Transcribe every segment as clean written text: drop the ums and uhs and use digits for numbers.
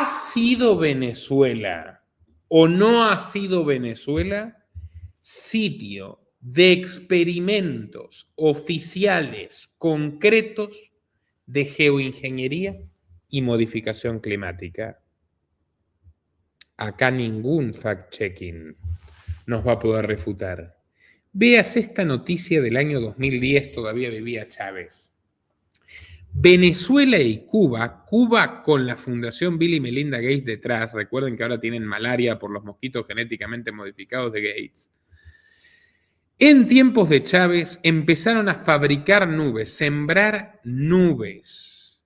sido Venezuela o no ha sido Venezuela sitio de experimentos oficiales concretos de geoingeniería y modificación climática? Acá ningún fact-checking nos va a poder refutar. Veas esta noticia del año 2010, todavía vivía Chávez. Venezuela y Cuba, Cuba con la Fundación Bill y Melinda Gates detrás, recuerden que ahora tienen malaria por los mosquitos genéticamente modificados de Gates. En tiempos de Chávez empezaron a fabricar nubes, sembrar nubes.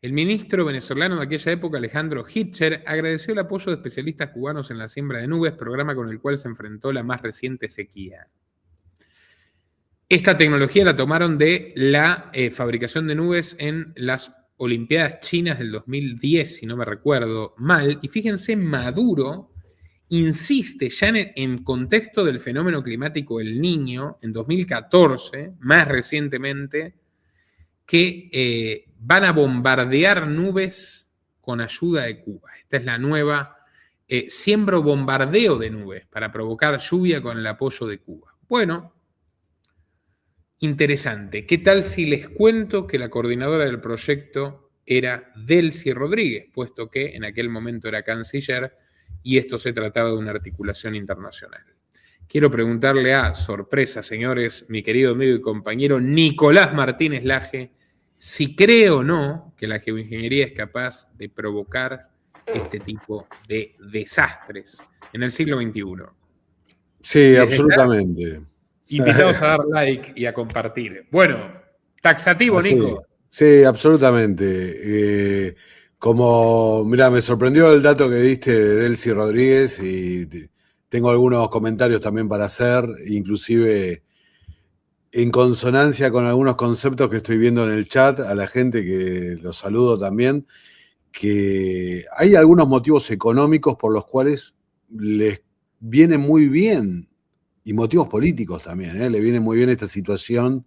El ministro venezolano de aquella época, Alejandro Hitcher, agradeció el apoyo de especialistas cubanos en la siembra de nubes, programa con el cual se enfrentó la más reciente sequía. Esta tecnología la tomaron de la fabricación de nubes en las Olimpiadas Chinas del 2010, si no me recuerdo mal. Y fíjense, Maduro insiste ya en contexto del fenómeno climático El Niño, en 2014, más recientemente, que van a bombardear nubes con ayuda de Cuba. Esta es la nueva siembro bombardeo de nubes para provocar lluvia con el apoyo de Cuba. Bueno, interesante. ¿Qué tal si les cuento que la coordinadora del proyecto era Delcy Rodríguez, puesto que en aquel momento era canciller y esto se trataba de una articulación internacional? Quiero preguntarle a, sorpresa, señores, mi querido amigo y compañero Nicolás Martínez Laje, si cree o no que la geoingeniería es capaz de provocar este tipo de desastres en el siglo XXI. Sí, absolutamente. Invitados a dar like y a compartir. Bueno, taxativo, así, Nico. Sí, absolutamente. Mira, me sorprendió el dato que diste de Delcy Rodríguez y tengo algunos comentarios también para hacer, inclusive en consonancia con algunos conceptos que estoy viendo en el chat, a la gente que los saludo también, que hay algunos motivos económicos por los cuales les viene muy bien, y motivos políticos también, le viene muy bien esta situación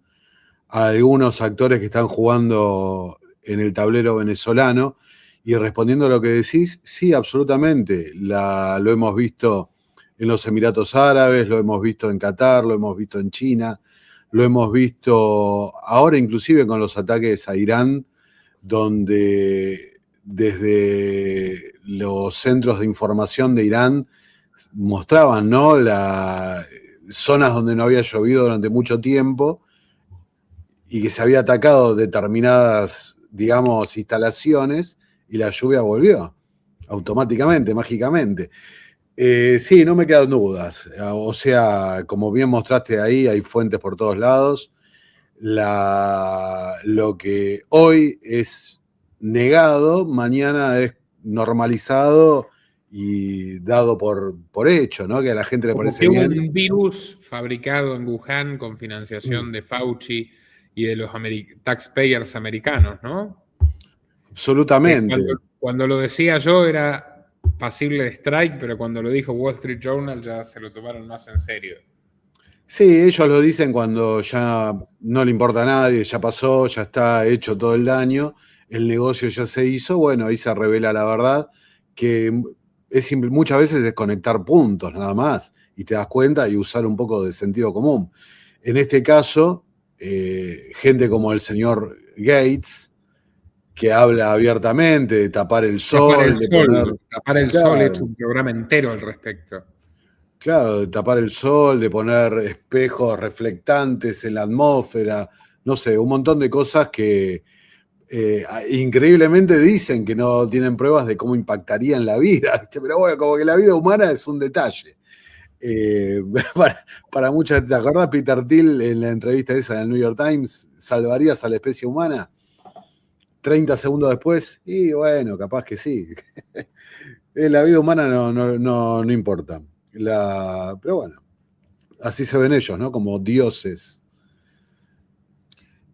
a algunos actores que están jugando en el tablero venezolano. Y respondiendo a lo que decís, sí, absolutamente. Lo hemos visto en los Emiratos Árabes, lo hemos visto en Qatar, lo hemos visto en China, lo hemos visto ahora inclusive con los ataques a Irán, donde desde los centros de información de Irán mostraban, ¿no?, las zonas donde no había llovido durante mucho tiempo y que se había atacado determinadas, digamos, instalaciones y la lluvia volvió automáticamente, mágicamente. Sí, no me quedan dudas. O sea, como bien mostraste ahí, hay fuentes por todos lados. Lo que hoy es negado, mañana es normalizado y dado por hecho, ¿no? Que a la gente le parece que bien. hubo un virus fabricado en Wuhan con financiación de Fauci y de los taxpayers americanos, ¿no? Absolutamente. Cuando lo decía yo era pasible de strike, pero cuando lo dijo Wall Street Journal ya se lo tomaron más en serio. Sí, ellos lo dicen cuando ya no le importa a nadie, ya pasó, ya está hecho todo el daño, el negocio ya se hizo. Bueno, ahí se revela la verdad, que es simple, muchas veces desconectar puntos nada más, y te das cuenta y usar un poco de sentido común. En este caso, gente como el señor Gates, que habla abiertamente de tapar el sol, Tapar el sol, he hecho un programa entero al respecto. Claro, de tapar el sol, de poner espejos reflectantes en la atmósfera, no sé, un montón de cosas que increíblemente dicen que no tienen pruebas de cómo impactarían la vida, ¿viste? Pero bueno, como que la vida humana es un detalle. Para muchas, ¿te acordás Peter Thiel en la entrevista esa en el New York Times? ¿Salvarías a la especie humana? 30 segundos después, y bueno, capaz que sí. La vida humana no importa. Pero bueno, así se ven ellos, ¿no? Como dioses.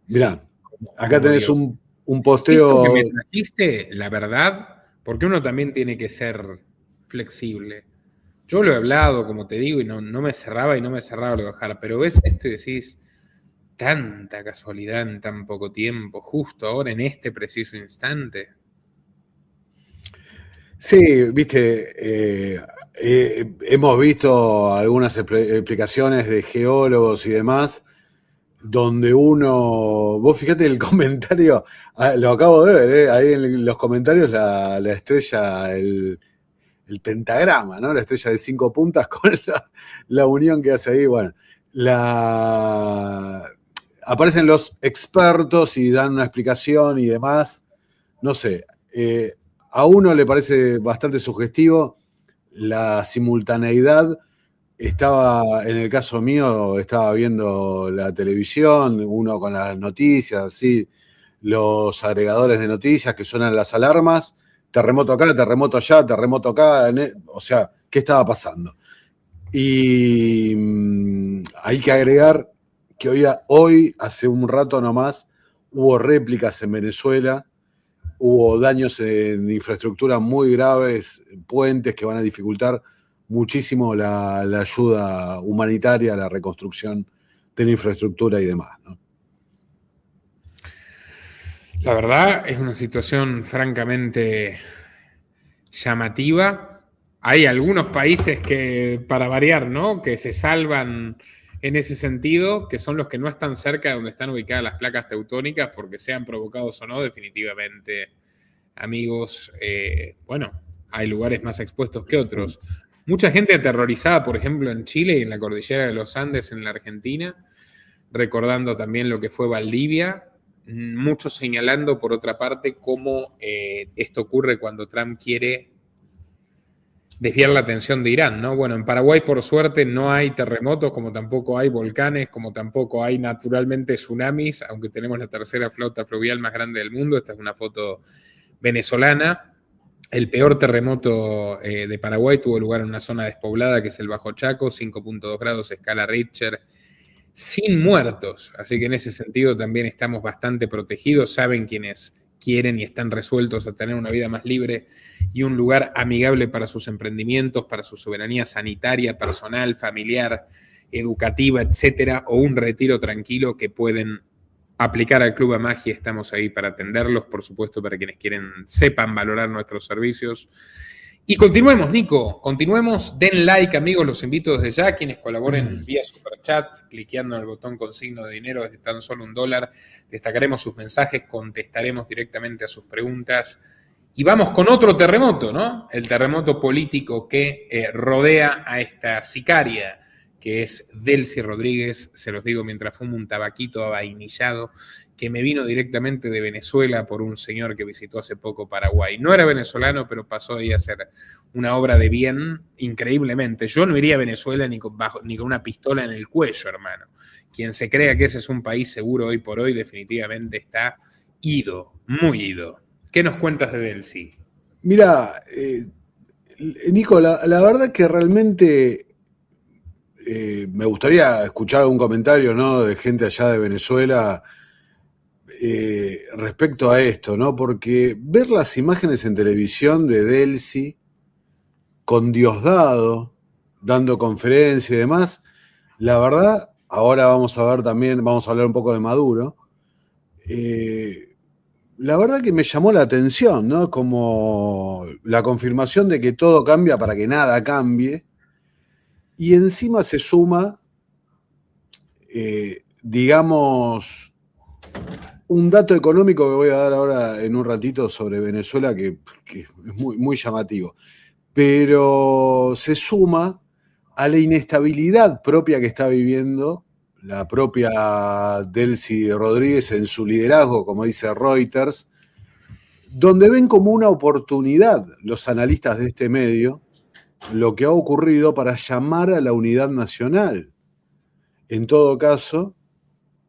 Mirá, sí, acá tenés un posteo. Esto que me trajiste, la verdad, porque uno también tiene que ser flexible. Yo lo he hablado, como te digo, y no me cerraba lo dejar, pero ves esto y decís, tanta casualidad en tan poco tiempo, justo ahora en este preciso instante. Sí, viste, hemos visto algunas explicaciones de geólogos y demás, donde vos fíjate el comentario, lo acabo de ver, ahí en los comentarios la estrella, el pentagrama, ¿no? La estrella de 5 puntas con la unión que hace ahí, bueno, aparecen los expertos y dan una explicación y demás, no sé, a uno le parece bastante sugestivo la simultaneidad. Estaba, en el caso mío, estaba viendo la televisión, uno con las noticias, así, los agregadores de noticias que suenan las alarmas, terremoto acá, terremoto allá, terremoto acá, o sea, ¿qué estaba pasando? Y hay que agregar que hoy, hace un rato nomás, hubo réplicas en Venezuela, hubo daños en infraestructura muy graves, puentes que van a dificultar muchísimo la ayuda humanitaria, la reconstrucción de la infraestructura y demás, ¿no? La verdad es una situación francamente llamativa. Hay algunos países que, para variar, ¿no?, que se salvan en ese sentido, que son los que no están cerca de donde están ubicadas las placas teutónicas, porque sean provocados o no, definitivamente, amigos, bueno, hay lugares más expuestos que otros. Mucha gente aterrorizada, por ejemplo, en Chile y en la cordillera de los Andes, en la Argentina, recordando también lo que fue Valdivia, muchos señalando, por otra parte, cómo esto ocurre cuando Trump quiere desviar la atención de Irán, ¿no? Bueno, en Paraguay, por suerte, no hay terremotos, como tampoco hay volcanes, como tampoco hay naturalmente tsunamis, aunque tenemos la tercera flota fluvial más grande del mundo. Esta es una foto venezolana. El peor terremoto de Paraguay tuvo lugar en una zona despoblada, que es el Bajo Chaco, 5.2 grados escala Richter, sin muertos. Así que en ese sentido también estamos bastante protegidos. Saben quienes quieren y están resueltos a tener una vida más libre y un lugar amigable para sus emprendimientos, para su soberanía sanitaria, personal, familiar, educativa, etcétera, o un retiro tranquilo que pueden aplicar al Club Amagia. Estamos ahí para atenderlos, por supuesto, para quienes sepan valorar nuestros servicios. Y continuemos, Nico, continuemos. Den like, amigos, los invito desde ya. Quienes colaboren vía Superchat, cliqueando en el botón con signo de dinero desde tan solo $1, destacaremos sus mensajes, contestaremos directamente a sus preguntas. Y vamos con otro terremoto, ¿no? El terremoto político que rodea a esta sicaria, que es Delcy Rodríguez. Se los digo mientras fumo un tabaquito avainillado, que me vino directamente de Venezuela por un señor que visitó hace poco Paraguay. No era venezolano, pero pasó ahí a hacer una obra de bien increíblemente. Yo no iría a Venezuela ni con una pistola en el cuello, hermano. Quien se crea que ese es un país seguro hoy por hoy, definitivamente está ido, muy ido. ¿Qué nos cuentas de Delcy? Mira, Nico, la verdad que realmente me gustaría escuchar algún comentario, ¿no?, de gente allá de Venezuela respecto a esto, ¿no? Porque ver las imágenes en televisión de Delcy con Diosdado, dando conferencia y demás, la verdad, ahora vamos a hablar un poco de Maduro. La verdad que me llamó la atención, ¿no? Como la confirmación de que todo cambia para que nada cambie. Y encima se suma, digamos, un dato económico que voy a dar ahora en un ratito sobre Venezuela que es muy, muy llamativo. Pero se suma a la inestabilidad propia que está viviendo la propia Delcy Rodríguez en su liderazgo, como dice Reuters, donde ven como una oportunidad los analistas de este medio lo que ha ocurrido para llamar a la unidad nacional. En todo caso,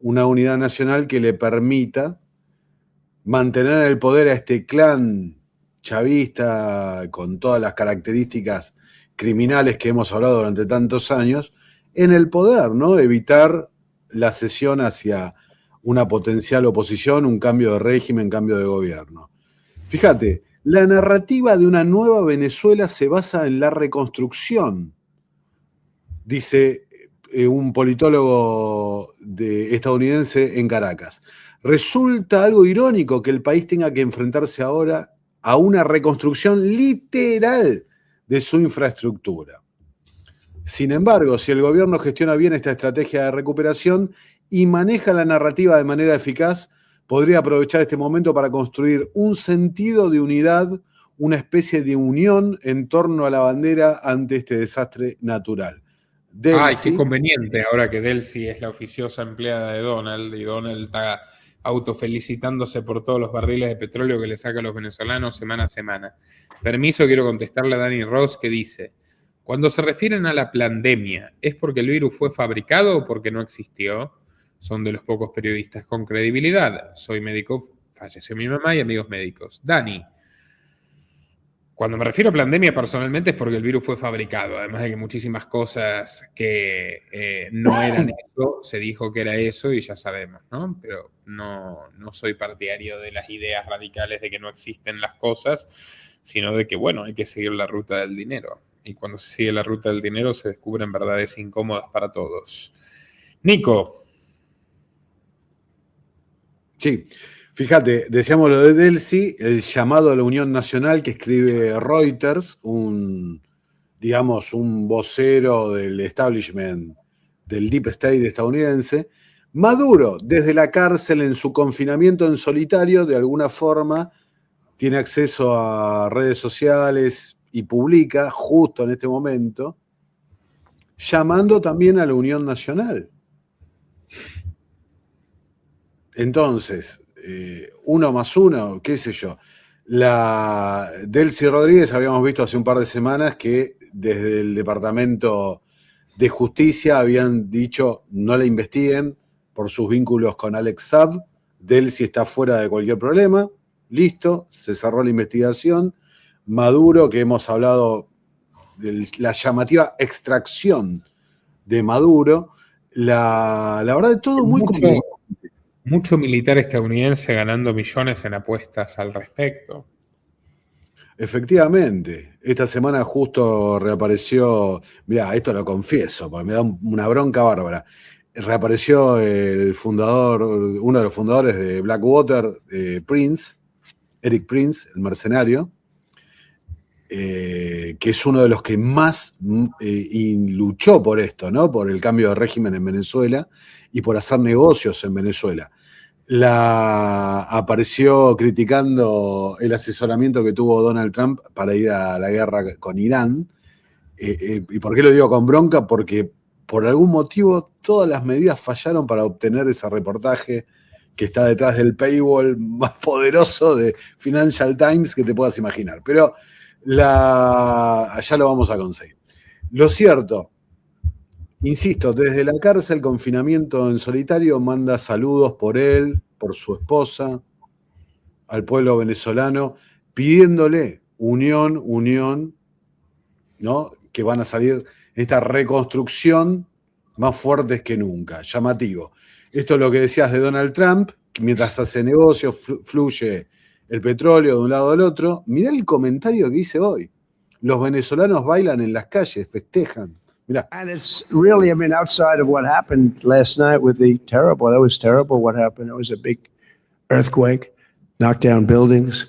una unidad nacional que le permita mantener el poder a este clan chavista con todas las características criminales que hemos hablado durante tantos años, en el poder, ¿no? Evitar la cesión hacia una potencial oposición, un cambio de régimen, cambio de gobierno. Fíjate, la narrativa de una nueva Venezuela se basa en la reconstrucción, dice un politólogo estadounidense en Caracas. Resulta algo irónico que el país tenga que enfrentarse ahora a una reconstrucción literal de su infraestructura. Sin embargo, si el gobierno gestiona bien esta estrategia de recuperación y maneja la narrativa de manera eficaz, podría aprovechar este momento para construir un sentido de unidad, una especie de unión en torno a la bandera ante este desastre natural. Ay, qué Delcy, conveniente ahora que Delcy es la oficiosa empleada de Donald y Donald está autofelicitándose por todos los barriles de petróleo que le saca a los venezolanos semana a semana. Permiso, quiero contestarle a Dani Ross que dice, cuando se refieren a la pandemia, ¿es porque el virus fue fabricado o porque no existió? Son de los pocos periodistas con credibilidad. Soy médico, falleció mi mamá y amigos médicos. Dani, cuando me refiero a pandemia personalmente es porque el virus fue fabricado, además de que muchísimas cosas que no eran eso, se dijo que era eso y ya sabemos, ¿no? Pero no soy partidario de las ideas radicales de que no existen las cosas, sino de que, bueno, hay que seguir la ruta del dinero. Y cuando se sigue la ruta del dinero se descubren verdades incómodas para todos. Nico. Sí, fíjate, decíamos lo de Delcy, el llamado a la Unión Nacional que escribe Reuters, digamos, un vocero del establishment del Deep State estadounidense. Maduro, desde la cárcel en su confinamiento en solitario, de alguna forma, tiene acceso a redes sociales y publica, justo en este momento, llamando también a la Unión Nacional. Entonces, 1 más 1, qué sé yo. La Delcy Rodríguez habíamos visto hace un par de semanas que desde el Departamento de Justicia habían dicho no la investiguen por sus vínculos con Alex Saab. Delcy está fuera de cualquier problema. Listo, se cerró la investigación. Maduro, que hemos hablado de la llamativa extracción de Maduro, la verdad es todo muy complicado. Mucho militar estadounidense ganando millones en apuestas al respecto. Efectivamente, esta semana justo reapareció, mirá, esto lo confieso, porque me da una bronca bárbara. Reapareció el fundador, uno de los fundadores de Blackwater, Prince, Eric Prince, el mercenario, que es uno de los que más luchó por esto, ¿no? Por el cambio de régimen en Venezuela y por hacer negocios en Venezuela. Apareció criticando el asesoramiento que tuvo Donald Trump para ir a la guerra con Irán. ¿Y por qué lo digo con bronca? Porque por algún motivo todas las medidas fallaron para obtener ese reportaje que está detrás del paywall más poderoso de Financial Times que te puedas imaginar. Pero ya lo vamos a conseguir. Lo cierto, insisto, desde la cárcel, confinamiento en solitario, manda saludos por él, por su esposa, al pueblo venezolano, pidiéndole unión, ¿no? Que van a salir esta reconstrucción más fuertes que nunca. Llamativo. Esto es lo que decías de Donald Trump, que mientras hace negocios, fluye el petróleo de un lado al otro. Mirá el comentario que hice hoy. Los venezolanos bailan en las calles, festejan. Mirá. And it's really, I mean, outside of what happened last night with that was terrible what happened. It was a big earthquake, knocked down buildings.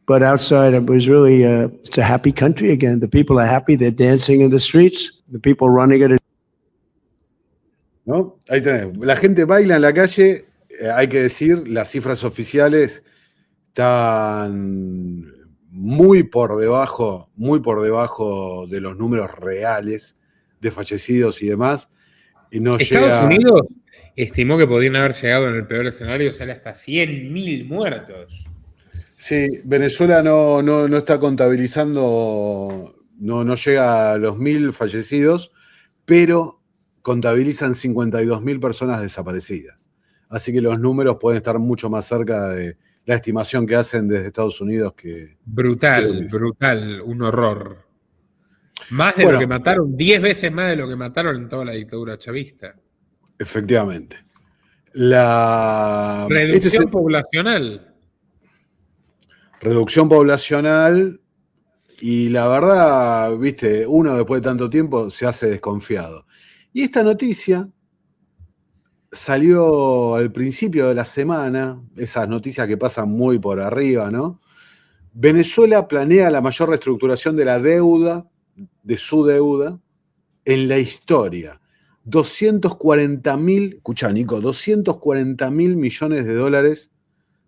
But outside, it was really, it's a happy country again. The people are happy. They're dancing in the streets. The people running it. ¿No? Ahí tenés. La gente baila en la calle. Hay que decir, las cifras oficiales están muy por debajo de los números reales de fallecidos y demás. Y no Estados Unidos estimó que podrían haber llegado en el peor escenario, o sea, hasta 100.000 muertos. Sí, Venezuela no está contabilizando, no llega a los 1.000 fallecidos, pero contabilizan 52.000 personas desaparecidas. Así que los números pueden estar mucho más cerca de la estimación que hacen desde Estados Unidos que... Brutal, un horror. Más de lo que mataron, 10 veces más de lo que mataron en toda la dictadura chavista. Efectivamente. Reducción poblacional. Reducción poblacional y la verdad, viste, uno después de tanto tiempo se hace desconfiado. Y esta noticia salió al principio de la semana, esas noticias que pasan muy por arriba, ¿no? Venezuela planea la mayor reestructuración de la deuda, de su deuda, en la historia. 240.000, escuchá, Nico, 240.000 millones de dólares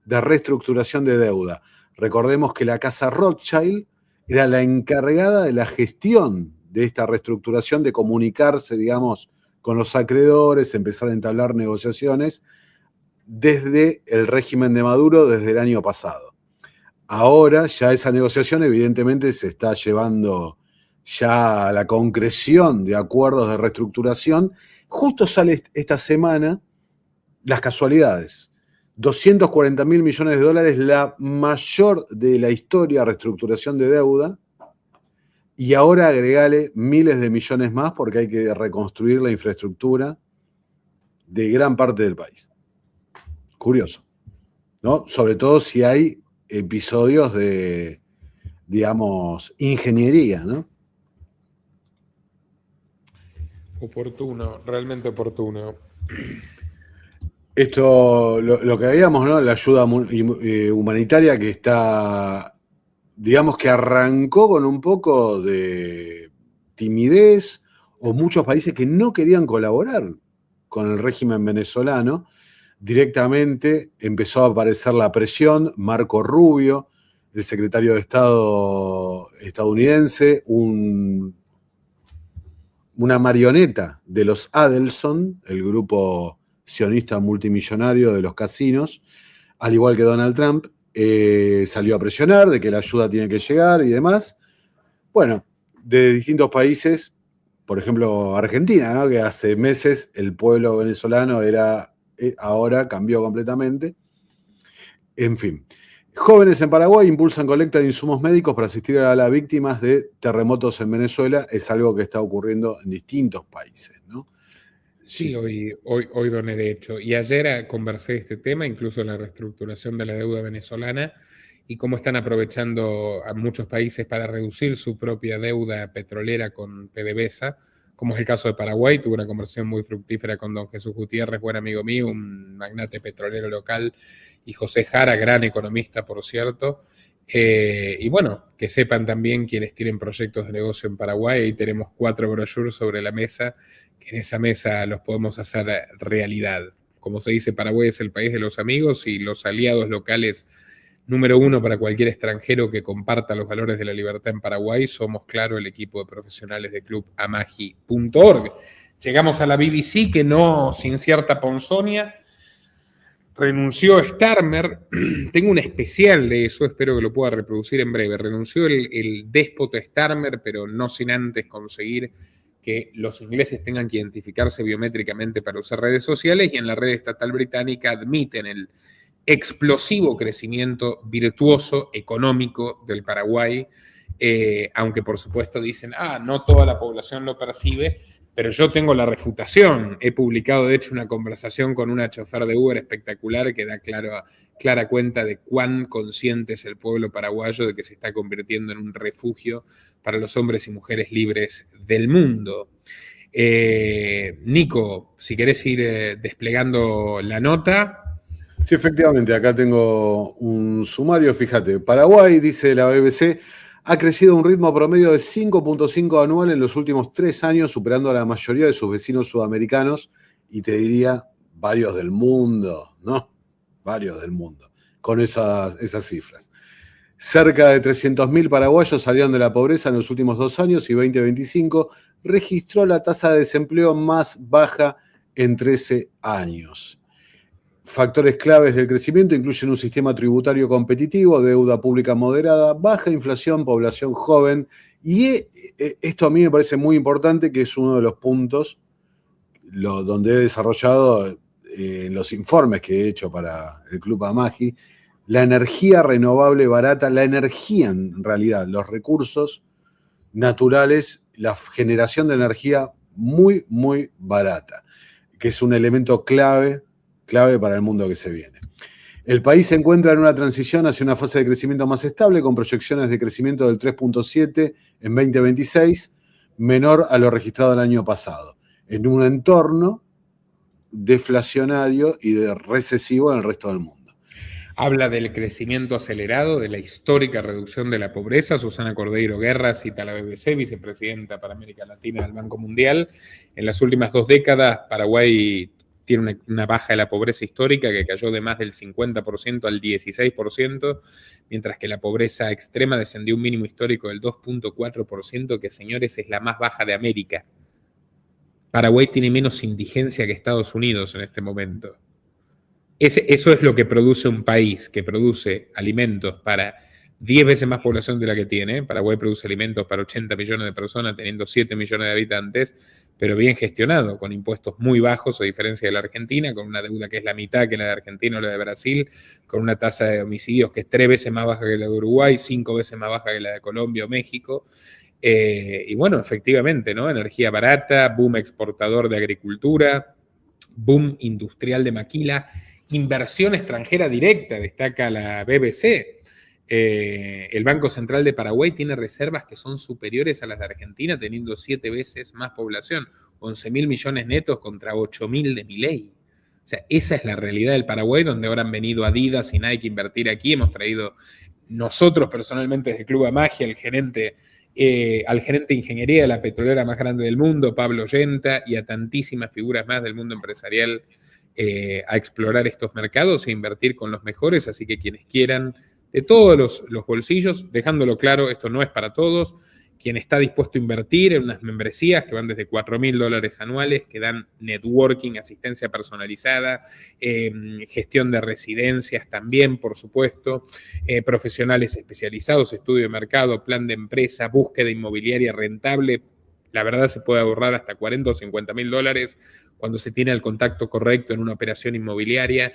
de reestructuración de deuda. Recordemos que la casa Rothschild era la encargada de la gestión de esta reestructuración, de comunicarse, digamos, con los acreedores, empezar a entablar negociaciones desde el régimen de Maduro, desde el año pasado. Ahora ya esa negociación evidentemente se está llevando ya a la concreción de acuerdos de reestructuración. Justo sale esta semana las casualidades. 240.000 millones de dólares, la mayor de la historia de reestructuración de deuda, y ahora agregale miles de millones más porque hay que reconstruir la infraestructura de gran parte del país. Curioso, ¿no? Sobre todo si hay episodios de, digamos, ingeniería, ¿no? Oportuno, realmente oportuno. Esto, lo que veíamos, ¿no? La ayuda humanitaria que está, digamos que arrancó con un poco de timidez, o muchos países que no querían colaborar con el régimen venezolano. Directamente empezó a aparecer la presión. Marco Rubio, el secretario de Estado estadounidense, una marioneta de los Adelson, el grupo sionista multimillonario de los casinos, al igual que Donald Trump, salió a presionar de que la ayuda tiene que llegar y demás. Bueno, de distintos países, por ejemplo Argentina, ¿no? Que hace meses el pueblo venezolano ahora cambió completamente. En fin. Jóvenes en Paraguay impulsan colecta de insumos médicos para asistir a las víctimas de terremotos en Venezuela. Es algo que está ocurriendo en distintos países, ¿no? Sí, hoy doné de hecho. Y ayer conversé de este tema, incluso la reestructuración de la deuda venezolana y cómo están aprovechando a muchos países para reducir su propia deuda petrolera con PDVSA, como es el caso de Paraguay. Tuve una conversación muy fructífera con don Jesús Gutiérrez, buen amigo mío, un magnate petrolero local, y José Jara, gran economista, por cierto. Y bueno, que sepan también quienes tienen proyectos de negocio en Paraguay. Ahí tenemos 4 brochures sobre la mesa, que en esa mesa los podemos hacer realidad. Como se dice, Paraguay es el país de los amigos y los aliados locales número 1 para cualquier extranjero que comparta los valores de la libertad en Paraguay. Somos, claro, el equipo de profesionales de clubamagi.org. Llegamos a la BBC, que no sin cierta ponzoña renunció Starmer. Tengo un especial de eso, espero que lo pueda reproducir en breve. Renunció el déspota Starmer, pero no sin antes conseguir que los ingleses tengan que identificarse biométricamente para usar redes sociales, y en la red estatal británica admiten el explosivo crecimiento virtuoso económico del Paraguay, aunque por supuesto dicen, no toda la población lo percibe, pero yo tengo la refutación. He publicado, de hecho, una conversación con una chofer de Uber espectacular que da clara cuenta de cuán consciente es el pueblo paraguayo de que se está convirtiendo en un refugio para los hombres y mujeres libres del mundo. Nico, si querés ir desplegando la nota. Sí, efectivamente, acá tengo un sumario. Fíjate, Paraguay, dice la BBC, ha crecido a un ritmo promedio de 5.5 anual en los últimos 3 años, superando a la mayoría de sus vecinos sudamericanos, y te diría, varios del mundo, ¿no? Varios del mundo, con esas cifras. Cerca de 300.000 paraguayos salieron de la pobreza en los últimos 2 años, y 2025 registró la tasa de desempleo más baja en 13 años. Factores claves del crecimiento incluyen un sistema tributario competitivo, deuda pública moderada, baja inflación, población joven, y esto a mí me parece muy importante, que es uno de los puntos donde he desarrollado en los informes que he hecho para el Club Amagi, la energía renovable barata, la energía en realidad, los recursos naturales, la generación de energía muy, muy barata, que es un elemento clave para el mundo que se viene. El país se encuentra en una transición hacia una fase de crecimiento más estable, con proyecciones de crecimiento del 3.7 en 2026, menor a lo registrado el año pasado, en un entorno deflacionario y recesivo en el resto del mundo. Habla del crecimiento acelerado, de la histórica reducción de la pobreza. Susana Cordeiro Guerra cita a la BBC, vicepresidenta para América Latina del Banco Mundial. En las últimas 2 décadas, Paraguay tiene una baja de la pobreza histórica que cayó de más del 50% al 16%, mientras que la pobreza extrema descendió a un mínimo histórico del 2.4%, que, señores, es la más baja de América. Paraguay tiene menos indigencia que Estados Unidos en este momento. Eso es lo que produce un país, que produce alimentos para 10 veces más población de la que tiene. Paraguay produce alimentos para 80 millones de personas, teniendo 7 millones de habitantes, pero bien gestionado, con impuestos muy bajos, a diferencia de la Argentina, con una deuda que es la mitad que la de Argentina o la de Brasil, con una tasa de homicidios que es 3 veces más baja que la de Uruguay, 5 veces más baja que la de Colombia o México. Y bueno, efectivamente, ¿no? Energía barata, boom exportador de agricultura, boom industrial de maquila, inversión extranjera directa, destaca la BBC. El Banco Central de Paraguay tiene reservas que son superiores a las de Argentina, teniendo 7 veces más población, 11.000 millones netos contra 8.000 de Milei. O sea, esa es la realidad del Paraguay, donde ahora han venido Adidas y Nike a invertir aquí. Hemos traído nosotros personalmente desde Club Magia al gerente de ingeniería de la petrolera más grande del mundo, Pablo Yenta, y a tantísimas figuras más del mundo empresarial a explorar estos mercados e invertir con los mejores. Así que quienes quieran, de todos los bolsillos, dejándolo claro, esto no es para todos. Quien está dispuesto a invertir en unas membresías que van desde $4.000 anuales, que dan networking, asistencia personalizada, gestión de residencias también, por supuesto, profesionales especializados, estudio de mercado, plan de empresa, búsqueda inmobiliaria rentable. La verdad, se puede ahorrar hasta $40 o $50.000 cuando se tiene el contacto correcto en una operación inmobiliaria.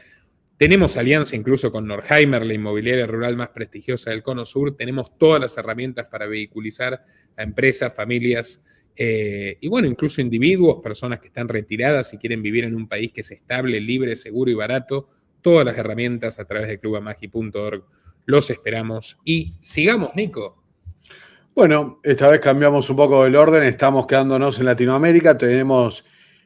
Tenemos alianza incluso con Norheimer, la inmobiliaria rural más prestigiosa del Cono Sur. Tenemos todas las herramientas para vehiculizar a empresas, familias y bueno, incluso individuos, personas que están retiradas y quieren vivir en un país que es estable, libre, seguro y barato. Todas las herramientas a través de clubamagi.org. Los esperamos y sigamos, Nico. Bueno, esta vez cambiamos un poco el orden, estamos quedándonos en Latinoamérica, tenemos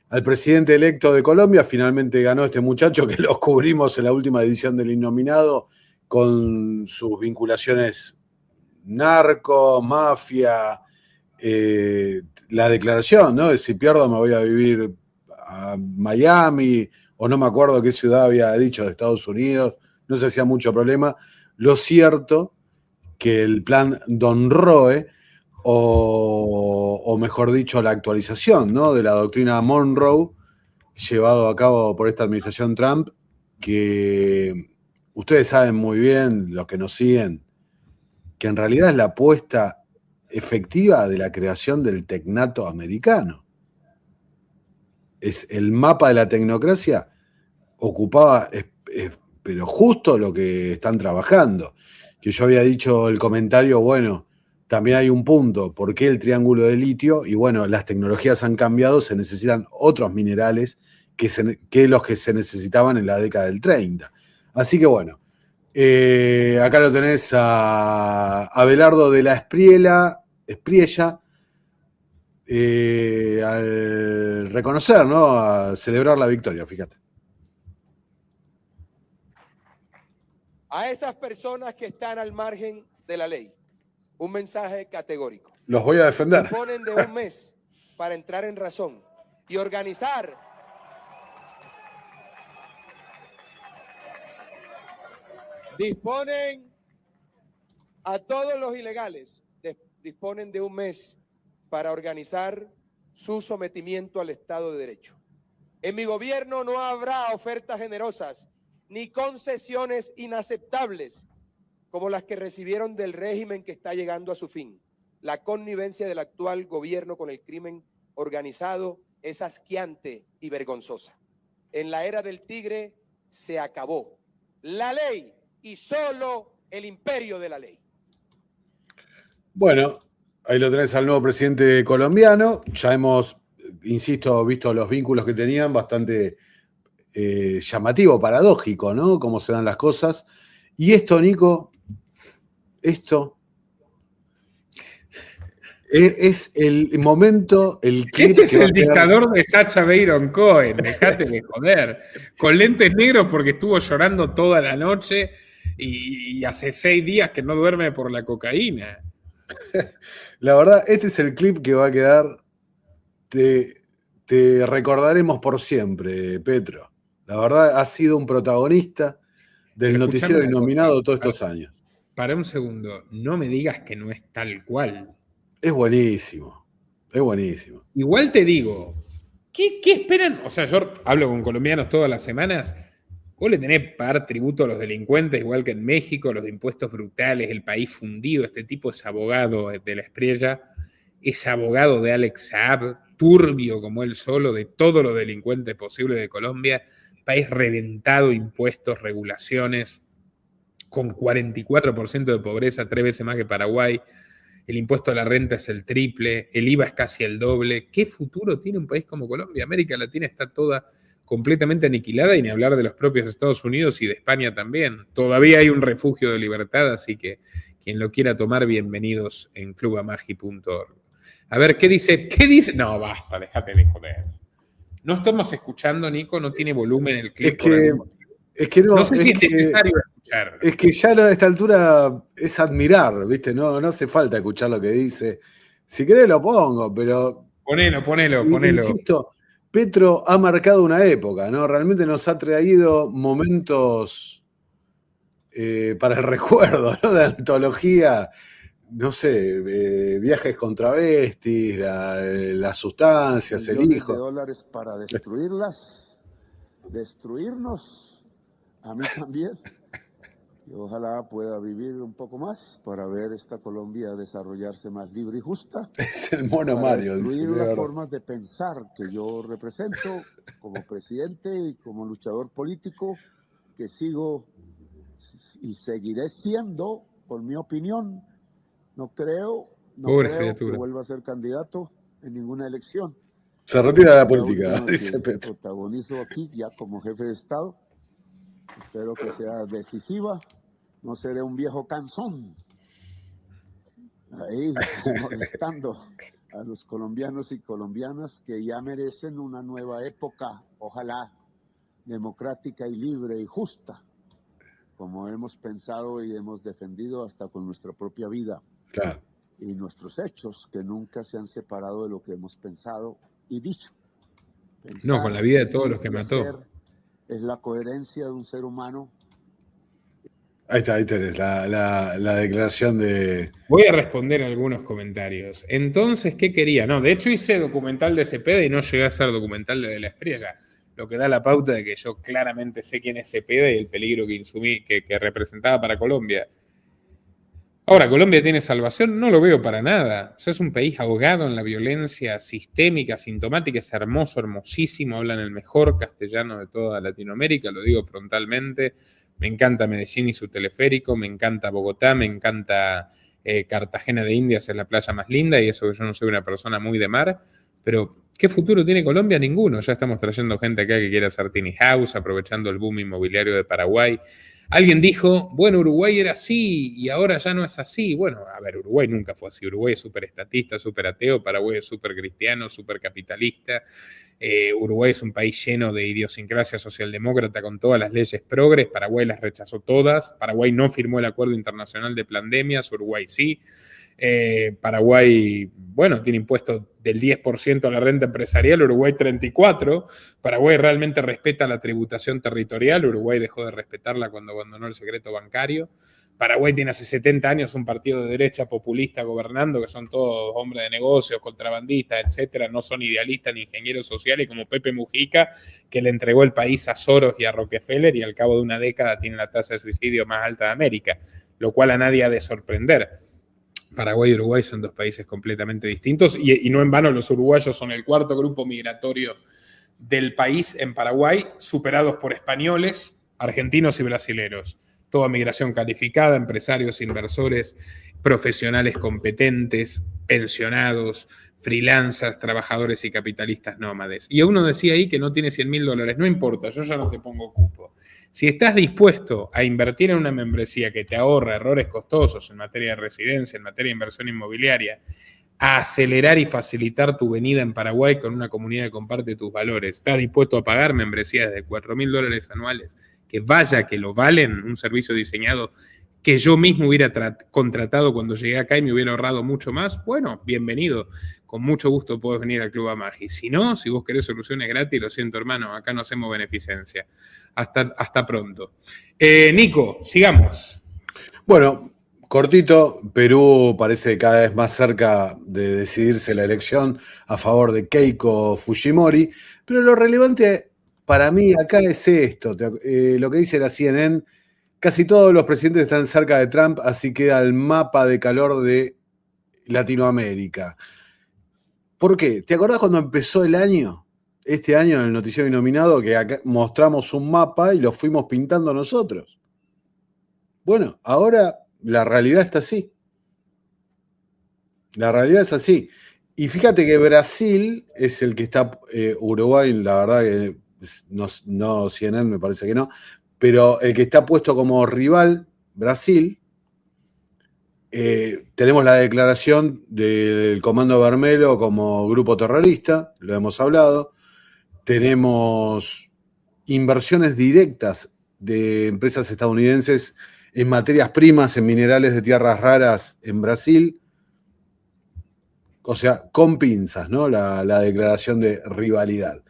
al presidente electo de Colombia, finalmente ganó este muchacho que lo cubrimos en la última edición del Innominado con sus vinculaciones narco, mafia, la declaración, ¿no? De si pierdo me voy a vivir a Miami, o no me acuerdo qué ciudad había dicho de Estados Unidos, no se hacía mucho problema. Lo cierto que el plan Don Roe, o mejor dicho, la actualización, ¿no?, de la doctrina Monroe, llevado a cabo por esta administración Trump, que ustedes saben muy bien, los que nos siguen, que en realidad es la apuesta efectiva de la creación del tecnato americano. Es el mapa de la tecnocracia, ocupaba, pero justo lo que están trabajando. Que yo había dicho el comentario, bueno, también hay un punto, ¿por qué el triángulo de litio? Y bueno, las tecnologías han cambiado, se necesitan otros minerales que los que se necesitaban en la década del 30. Así que bueno, acá lo tenés a Abelardo de la Espriella, al reconocer, ¿no?, a celebrar la victoria, fíjate. A esas personas que están al margen de la ley, un mensaje categórico. Los voy a defender. Disponen de un mes para entrar en razón y organizar. Disponen a todos los ilegales, disponen de un mes para organizar su sometimiento al Estado de Derecho. En mi gobierno no habrá ofertas generosas ni concesiones inaceptables como las que recibieron del régimen que está llegando a su fin. La connivencia del actual gobierno con el crimen organizado es asqueante y vergonzosa. En la era del tigre se acabó la ley y solo el imperio de la ley. Bueno, ahí lo tenés al nuevo presidente colombiano. Ya hemos, insisto, visto los vínculos que tenían, bastante llamativo, paradójico, ¿no?, cómo se dan las cosas. Y esto, Nico, esto Es el momento, el clip Este es que va el a quedar- dictador de Sacha Baron Cohen, dejate de joder. Con lentes negros porque estuvo llorando toda la noche y hace 6 días que no duerme por la cocaína. La verdad, este es el clip que va a quedar. Te recordaremos por siempre, Petro. La verdad, has sido un protagonista del Pero noticiero escuchame una Innominado cosa, todos estos años. Para un segundo, no me digas que no es tal cual. Es buenísimo. Es buenísimo. Igual te digo, ¿qué esperan? O sea, yo hablo con colombianos todas las semanas. Vos le tenés que pagar tributo a los delincuentes, igual que en México, los impuestos brutales, el país fundido. Este tipo es abogado de la Espriella, es abogado de Alex Saab, turbio como él solo, de todos los delincuentes posibles de Colombia. País reventado, impuestos, regulaciones, con 44% de pobreza, 3 veces más que Paraguay. El impuesto a la renta es el triple, el IVA es casi el doble. ¿Qué futuro tiene un país como Colombia? América Latina está toda completamente aniquilada y ni hablar de los propios Estados Unidos y de España también. Todavía hay un refugio de libertad, así que quien lo quiera tomar, bienvenidos en clubamagi.org. A ver, ¿qué dice? ¿Qué dice? No, basta, déjate de joder. No estamos escuchando, Nico, no tiene volumen el clip. Es que no, no sé si es necesario escuchar. Es que ya a esta altura es admirar, ¿viste? No hace falta escuchar lo que dice. Si querés lo pongo, pero... Ponelo. Insisto, Petro ha marcado una época, ¿no? Realmente nos ha traído momentos para el recuerdo, ¿no? De antología, no sé, viajes con travestis, las sustancias, el millones hijo. de dólares para destruirlas, destruirnos, a mí también. Y ojalá pueda vivir un poco más para ver esta Colombia desarrollarse más libre y justa. Es el mono para Mario, dice. destruir las formas de pensar que yo represento como presidente y como luchador político, que sigo y seguiré siendo, por mi opinión. No creo que vuelva a ser candidato en ninguna elección. Se retira de la política, última dice que Petro. protagonizo aquí ya como jefe de Estado. Espero que sea decisiva. No seré un viejo cansón ahí molestando a los colombianos y colombianas que ya merecen una nueva época, ojalá democrática y libre y justa, como hemos pensado y hemos defendido hasta con nuestra propia vida. Claro. Y nuestros hechos, que nunca se han separado de lo que hemos pensado y dicho. No, con la vida de todos los que mató. Es la coherencia de un ser humano. Ahí tenés la declaración de... Voy a responder algunos comentarios. Entonces, ¿qué quería? No, de hecho hice documental de Cepeda y no llegué a hacer documental de la Espriella, lo que da la pauta de que yo claramente sé quién es Cepeda y el peligro que representaba para Colombia. Ahora, ¿Colombia tiene salvación? No lo veo para nada. O sea, es un país ahogado en la violencia sistémica, sintomática, es hermoso, hermosísimo, hablan el mejor castellano de toda Latinoamérica, lo digo frontalmente. Me encanta Medellín y su teleférico, me encanta Bogotá, me encanta Cartagena de Indias, es la playa más linda, y eso que yo no soy una persona muy de mar, pero ¿qué futuro tiene Colombia? Ninguno. Ya estamos trayendo gente acá que quiere hacer tiny house, aprovechando el boom inmobiliario de Paraguay. Alguien dijo, bueno, Uruguay era así y ahora ya no es así. Bueno, a ver, Uruguay nunca fue así. Uruguay es súper estatista, súper ateo. Paraguay es súper cristiano, súper capitalista. Uruguay es un país lleno de idiosincrasia socialdemócrata con todas las leyes progres. Paraguay las rechazó todas. Paraguay no firmó el Acuerdo Internacional de Pandemias. Uruguay sí. Paraguay, bueno, tiene impuestos del 10% a la renta empresarial, Uruguay 34%. Paraguay realmente respeta la tributación territorial, Uruguay dejó de respetarla cuando abandonó el secreto bancario. Paraguay tiene hace 70 años un partido de derecha populista gobernando, que son todos hombres de negocios, contrabandistas, etcétera, no son idealistas ni ingenieros sociales como Pepe Mujica, que le entregó el país a Soros y a Rockefeller y al cabo de una década tiene la tasa de suicidio más alta de América, lo cual a nadie ha de sorprender. Paraguay y Uruguay son dos países completamente distintos y no en vano los uruguayos son el cuarto grupo migratorio del país en Paraguay, superados por españoles, argentinos y brasileros. Toda migración calificada, empresarios, inversores, profesionales competentes, pensionados, freelancers, trabajadores y capitalistas nómades. Y uno decía ahí que no tiene $100.000. No importa, yo ya no te pongo cupo. Si estás dispuesto a invertir en una membresía que te ahorra errores costosos en materia de residencia, en materia de inversión inmobiliaria, a acelerar y facilitar tu venida en Paraguay con una comunidad que comparte tus valores. ¿Estás dispuesto a pagar membresías de $4.000 anuales? Que vaya, que lo valen, un servicio diseñado que yo mismo hubiera contratado cuando llegué acá y me hubiera ahorrado mucho más. Bueno, bienvenido. Con mucho gusto podés venir al Club Amagi. Si no, si vos querés soluciones gratis, lo siento, hermano, acá no hacemos beneficencia. Hasta pronto. Nico, sigamos. Bueno, cortito, Perú parece cada vez más cerca de decidirse la elección a favor de Keiko Fujimori, pero lo relevante para mí acá es esto, lo que dice la CNN, casi todos los presidentes están cerca de Trump, así queda el mapa de calor de Latinoamérica. ¿Por qué? ¿Te acordás cuando empezó el año? Este año en el noticiero Inominado, que acá mostramos un mapa y lo fuimos pintando nosotros. Bueno, ahora la realidad está así. La realidad es así. Y fíjate que Brasil es el que está, Uruguay, la verdad que no CNN me parece que no, pero el que está puesto como rival, Brasil, tenemos la declaración del Comando Vermelho como grupo terrorista, lo hemos hablado. Tenemos inversiones directas de empresas estadounidenses en materias primas, en minerales de tierras raras en Brasil. O sea, con pinzas, ¿no? La declaración de rivalidad.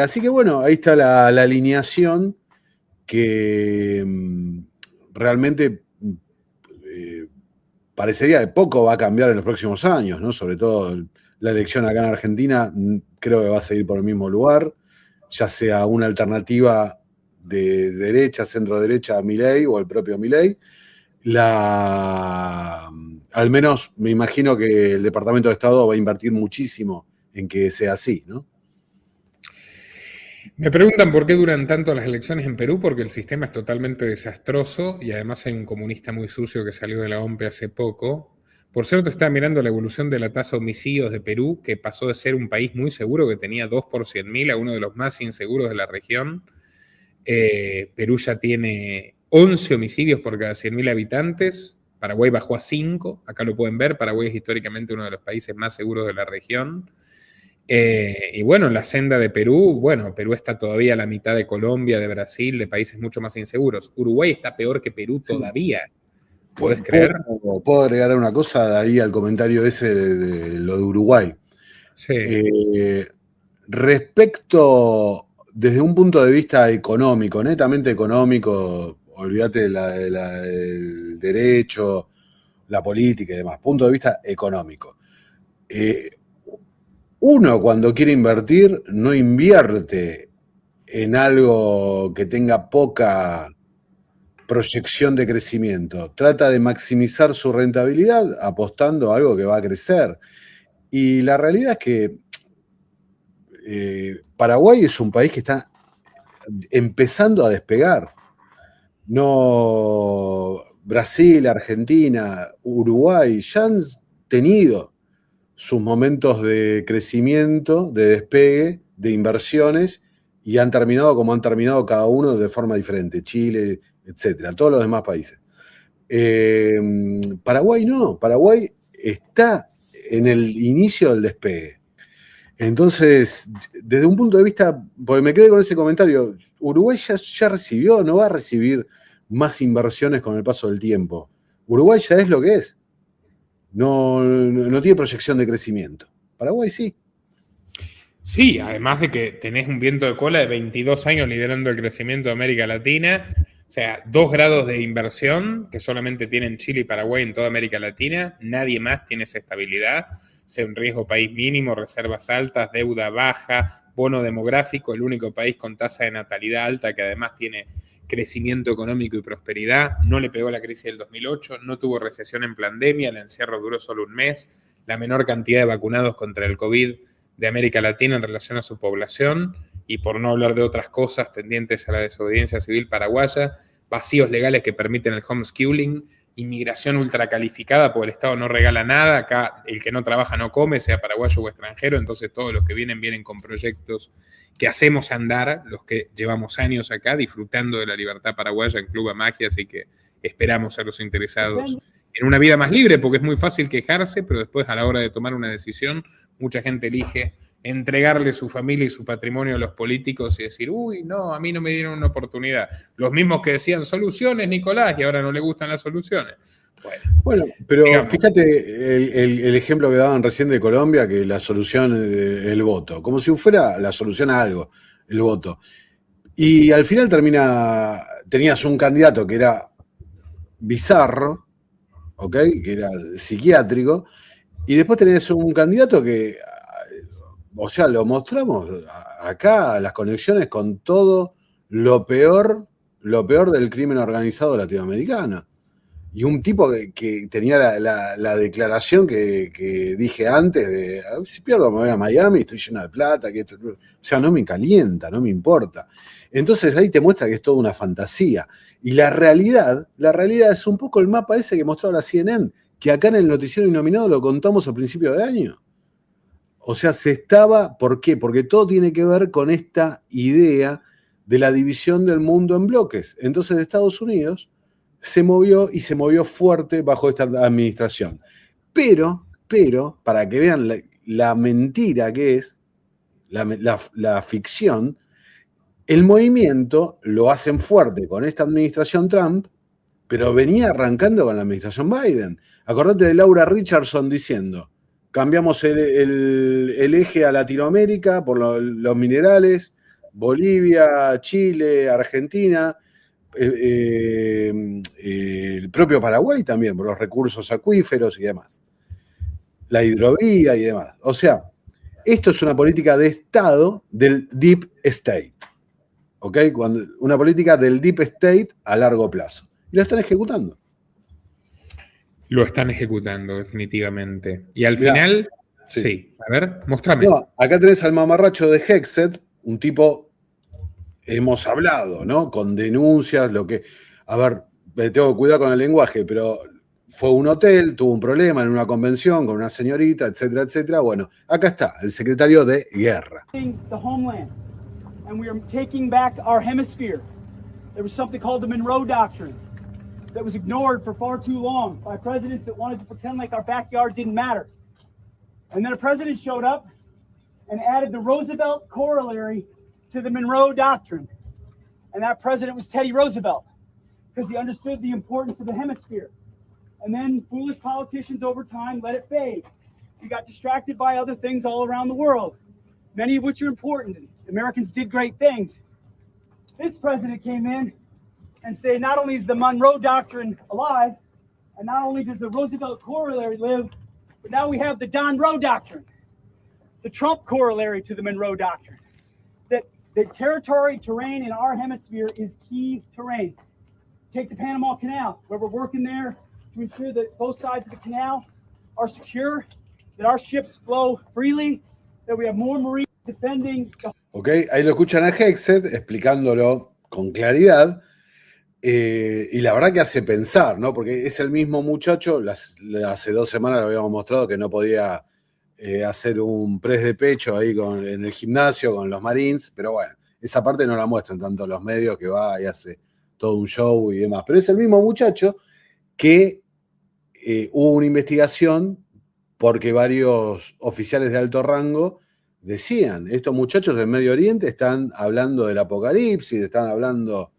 Así que bueno, ahí está la alineación que realmente parecería de poco va a cambiar en los próximos años, ¿no? Sobre todo la elección acá en Argentina, creo que va a seguir por el mismo lugar, ya sea una alternativa de derecha, centro-derecha a Milei o el propio Milei. Al menos me imagino que el Departamento de Estado va a invertir muchísimo en que sea así, ¿no? Me preguntan por qué duran tanto las elecciones en Perú, porque el sistema es totalmente desastroso y además hay un comunista muy sucio que salió de la OMP hace poco. Por cierto, estaba mirando la evolución de la tasa de homicidios de Perú, que pasó de ser un país muy seguro, que tenía 2 por 100.000, a uno de los más inseguros de la región. Perú ya tiene 11 homicidios por cada 100.000 habitantes. Paraguay bajó a 5, acá lo pueden ver. Paraguay es históricamente uno de los países más seguros de la región. Y bueno, la senda de Perú, bueno, Perú está todavía a la mitad de Colombia, de Brasil, de países mucho más inseguros. Uruguay está peor que Perú todavía. ¿Puedes creer? ¿Puedo agregar una cosa de ahí al comentario ese de lo de Uruguay? Sí. Respecto, desde un punto de vista económico, netamente económico, olvídate del derecho, la política y demás, punto de vista económico. Uno cuando quiere invertir no invierte en algo que tenga poca proyección de crecimiento. Trata de maximizar su rentabilidad apostando a algo que va a crecer. Y la realidad es que Paraguay es un país que está empezando a despegar. No, Brasil, Argentina, Uruguay ya han tenido sus momentos de crecimiento, de despegue, de inversiones, y han terminado como han terminado cada uno de forma diferente. Chile, etcétera, todos los demás países. Paraguay no, Paraguay está en el inicio del despegue. Entonces, desde un punto de vista, porque me quedé con ese comentario, Uruguay ya recibió, no va a recibir más inversiones con el paso del tiempo. Uruguay ya es lo que es. No tiene proyección de crecimiento. Paraguay sí. Sí, además de que tenés un viento de cola de 22 años liderando el crecimiento de América Latina, o sea, 2 grados de inversión que solamente tienen Chile y Paraguay en toda América Latina, nadie más tiene esa estabilidad, o sea, un riesgo país mínimo, reservas altas, deuda baja, bono demográfico, el único país con tasa de natalidad alta que además tiene crecimiento económico y prosperidad, no le pegó la crisis del 2008, no tuvo recesión en pandemia, el encierro duró solo un mes, la menor cantidad de vacunados contra el COVID de América Latina en relación a su población, y por no hablar de otras cosas tendientes a la desobediencia civil paraguaya, vacíos legales que permiten el homeschooling, inmigración ultracalificada, porque el Estado no regala nada, acá el que no trabaja no come, sea paraguayo o extranjero, entonces todos los que vienen con proyectos que hacemos andar, los que llevamos años acá disfrutando de la libertad paraguaya en Club Amagi, así que esperamos a los interesados en una vida más libre, porque es muy fácil quejarse, pero después a la hora de tomar una decisión, mucha gente elige entregarle su familia y su patrimonio a los políticos y decir, uy, no, a mí no me dieron una oportunidad. Los mismos que decían soluciones, Nicolás, y ahora no le gustan las soluciones. Bueno, pero digamos. fíjate el ejemplo que daban recién de Colombia, que la solución, el voto, como si fuera la solución a algo, el voto. Y al final tenías un candidato que era bizarro, ¿ok? Que era psiquiátrico, y después tenés un candidato que, o sea, lo mostramos acá, las conexiones con todo lo peor del crimen organizado latinoamericano. Y un tipo que tenía la declaración que dije antes de, si pierdo me voy a Miami, estoy lleno de plata, o sea, no me calienta, no me importa. Entonces ahí te muestra que es toda una fantasía. Y la realidad es un poco el mapa ese que mostraba la CNN, que acá en el noticiero Inominado lo contamos a principio de año. O sea, ¿por qué? Porque todo tiene que ver con esta idea de la división del mundo en bloques. Entonces Estados Unidos se movió y se movió fuerte bajo esta administración. Pero, para que vean la mentira que es, la ficción, el movimiento lo hacen fuerte con esta administración Trump, pero venía arrancando con la administración Biden. Acordate de Laura Richardson diciendo, cambiamos el eje a Latinoamérica por los minerales, Bolivia, Chile, Argentina, el propio Paraguay también, por los recursos acuíferos y demás. La hidrovía y demás. O sea, esto es una política de Estado del Deep State. ¿Ok? Una política del Deep State a largo plazo. Y la están ejecutando. Lo están ejecutando, definitivamente. Y al final, sí. A ver, mostrame. No, acá tenés al mamarracho de Hexet, un tipo, hemos hablado, ¿no? Con denuncias, a ver, tengo que cuidar con el lenguaje, pero fue a un hotel, tuvo un problema en una convención con una señorita, etcétera, etcétera. Bueno, acá está, el secretario de Guerra. The homeland, and we are taking back our hemisphere. There was something called the Monroe Doctrine that was ignored for far too long by presidents that wanted to pretend like our backyard didn't matter. And then a president showed up and added the Roosevelt corollary to the Monroe Doctrine. And that president was Teddy Roosevelt, because he understood the importance of the hemisphere. And then foolish politicians over time let it fade. We got distracted by other things all around the world, many of which are important. Americans did great things. This president came in and said not only is the Monroe Doctrine alive, and not only does the Roosevelt corollary live, but now we have the Don Roe Doctrine, the Trump corollary to the Monroe Doctrine, that the terrain in our hemisphere is key terrain. Take the Panama Canal, where we're working there to ensure that both sides of the canal are secure, that our ships flow freely, that we have more marines defending. Ok, ahí lo escuchan a Hexet explicándolo con claridad. Y la verdad que hace pensar, ¿no? Porque es el mismo muchacho, hace 2 semanas lo habíamos mostrado que no podía hacer un press de pecho ahí en el gimnasio con los Marines, pero bueno, esa parte no la muestran tanto los medios, que va y hace todo un show y demás. Pero es el mismo muchacho que hubo una investigación porque varios oficiales de alto rango decían, estos muchachos del Medio Oriente están hablando del apocalipsis, están hablando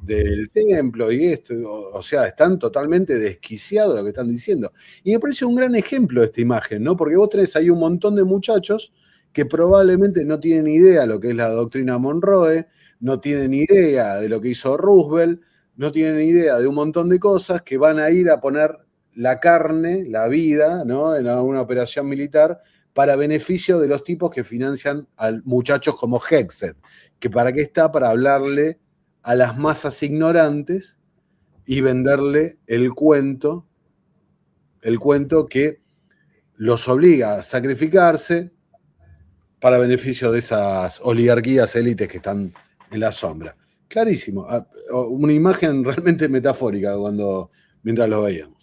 del templo y esto, o sea, están totalmente desquiciados de lo que están diciendo. Y me parece un gran ejemplo de esta imagen, ¿no? Porque vos tenés ahí un montón de muchachos que probablemente no tienen idea de lo que es la doctrina Monroe, no tienen idea de lo que hizo Roosevelt, no tienen idea de un montón de cosas, que van a ir a poner la carne, la vida, ¿no? En alguna operación militar para beneficio de los tipos que financian a muchachos como Hexet, que para qué está, para hablarle a las masas ignorantes y venderle el cuento que los obliga a sacrificarse para beneficio de esas oligarquías élites que están en la sombra. Clarísimo, una imagen realmente metafórica mientras lo veíamos.